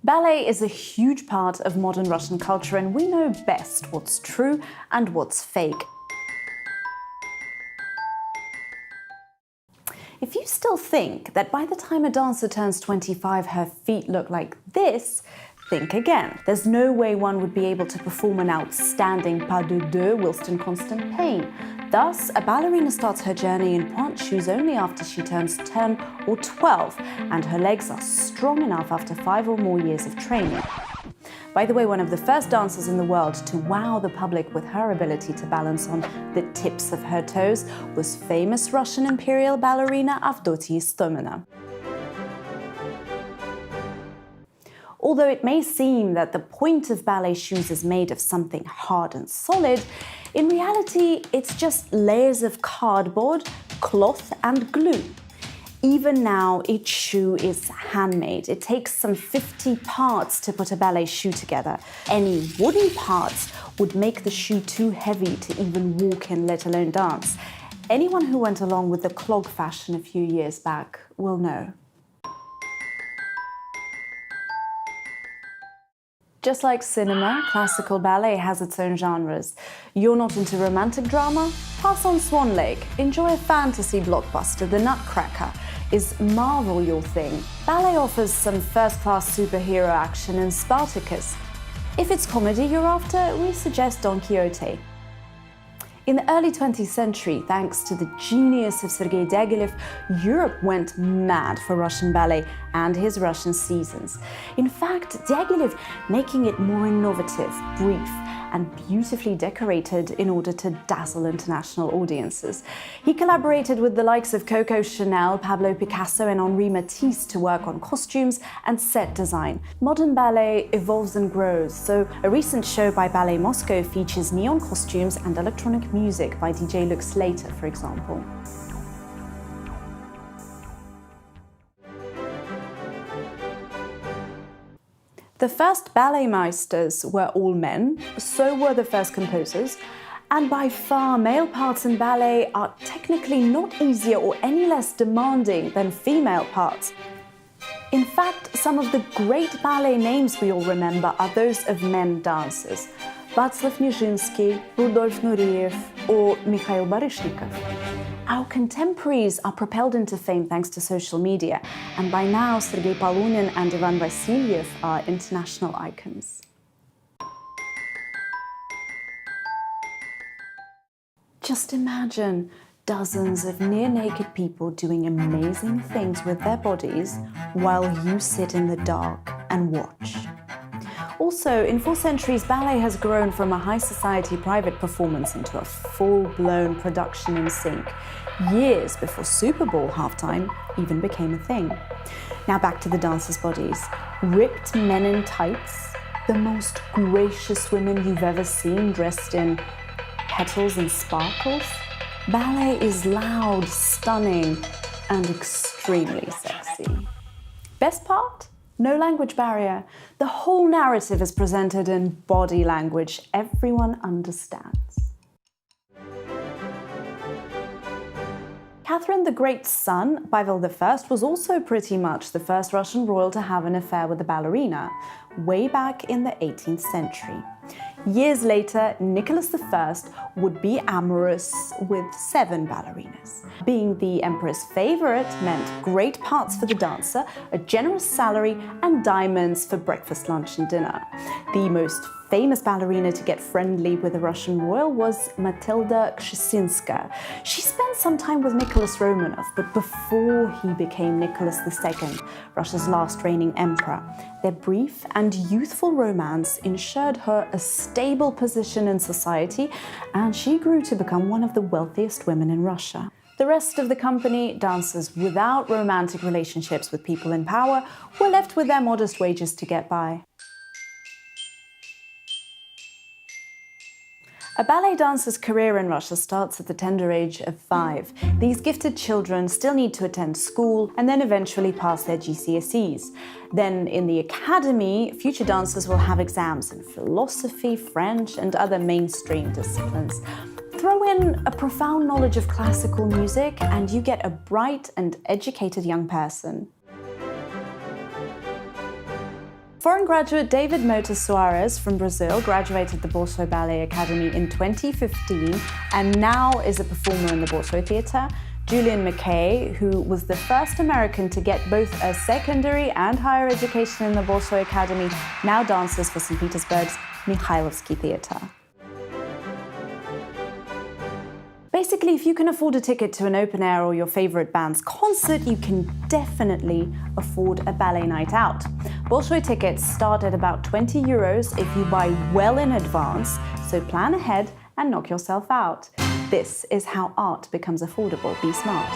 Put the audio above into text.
Ballet is a huge part of modern Russian culture, and we know best what's true and what's fake. If you still think that by the time a dancer turns 25 her feet look like this, think again. There's no way one would be able to perform an outstanding pas de deux whilst in constant pain. Thus, a ballerina starts her journey in pointe shoes only after she turns 10 or 12, and her legs are strong enough after 5 or more years of training. By the way, one of the first dancers in the world to wow the public with her ability to balance on the tips of her toes was famous Russian imperial ballerina Avdotya Istomina. Although it may seem that the point of ballet shoes is made of something hard and solid, in reality it's just layers of cardboard, cloth and glue. Even now, each shoe is handmade. It takes some 50 parts to put a ballet shoe together. Any wooden parts would make the shoe too heavy to even walk in, let alone dance. Anyone who went along with the clog fashion a few years back will know. Just like cinema, classical ballet has its own genres. You're not into romantic drama? Pass on Swan Lake. Enjoy a fantasy blockbuster, The Nutcracker. Is Marvel your thing? Ballet offers some first-class superhero action in Spartacus. If it's comedy you're after, we suggest Don Quixote. In the early 20th century, thanks to the genius of Sergei Diaghilev, Europe went mad for Russian ballet and his Russian seasons. In fact, Diaghilev making it more innovative, brief, and beautifully decorated in order to dazzle international audiences. He collaborated with the likes of Coco Chanel, Pablo Picasso, and Henri Matisse to work on costumes and set design. Modern ballet evolves and grows, so a recent show by Ballet Moscow features neon costumes and electronic music by DJ Luke Slater, for example. The first ballet meisters were all men, so were the first composers, and by far male parts in ballet are technically not easier or any less demanding than female parts. In fact, some of the great ballet names we all remember are those of men dancers. Václav Nijinsky, Rudolf Nureyev, or Mikhail Baryshnikov. Our contemporaries are propelled into fame thanks to social media, and by now Sergei Polunin and Ivan Vasilyev are international icons. Just imagine dozens of near-naked people doing amazing things with their bodies while you sit in the dark and watch. Also, in 4 centuries, ballet has grown from a high society private performance into a full-blown production in sync, years before Super Bowl halftime even became a thing. Now back to the dancers' bodies. Ripped men in tights, the most gracious women you've ever seen dressed in petals and sparkles. Ballet is loud, stunning, and extremely sexy. Best part? No language barrier. The whole narrative is presented in body language everyone understands. Catherine the Great's son, Pavel I, was also pretty much the first Russian royal to have an affair with a ballerina, way back in the 18th century. Years later, Nicholas I would be amorous with 7 ballerinas. Being the emperor's favorite meant great parts for the dancer, a generous salary, and diamonds for breakfast, lunch, and dinner. The most famous ballerina to get friendly with a Russian royal was Matilda Kshestinska. She spent some time with Nicholas Romanov, but before he became Nicholas II, Russia's last reigning emperor. Their brief and youthful romance ensured her a stable position in society, and she grew to become one of the wealthiest women in Russia. The rest of the company, dancers without romantic relationships with people in power, were left with their modest wages to get by. A ballet dancer's career in Russia starts at the tender age of 5. These gifted children still need to attend school and then eventually pass their GCSEs. Then in the academy, future dancers will have exams in philosophy, French, and other mainstream disciplines. Throw in a profound knowledge of classical music and you get a bright and educated young person. Foreign graduate David Mota Soares from Brazil graduated the Bolshoi Ballet Academy in 2015 and now is a performer in the Bolshoi Theatre. Julian McKay, who was the first American to get both a secondary and higher education in the Bolshoi Academy, now dances for St. Petersburg's Mikhailovsky Theatre. Basically, if you can afford a ticket to an open air or your favorite band's concert, you can definitely afford a ballet night out. Bolshoi tickets start at about €20 if you buy well in advance, so plan ahead and knock yourself out. This is how art becomes affordable. Be smart.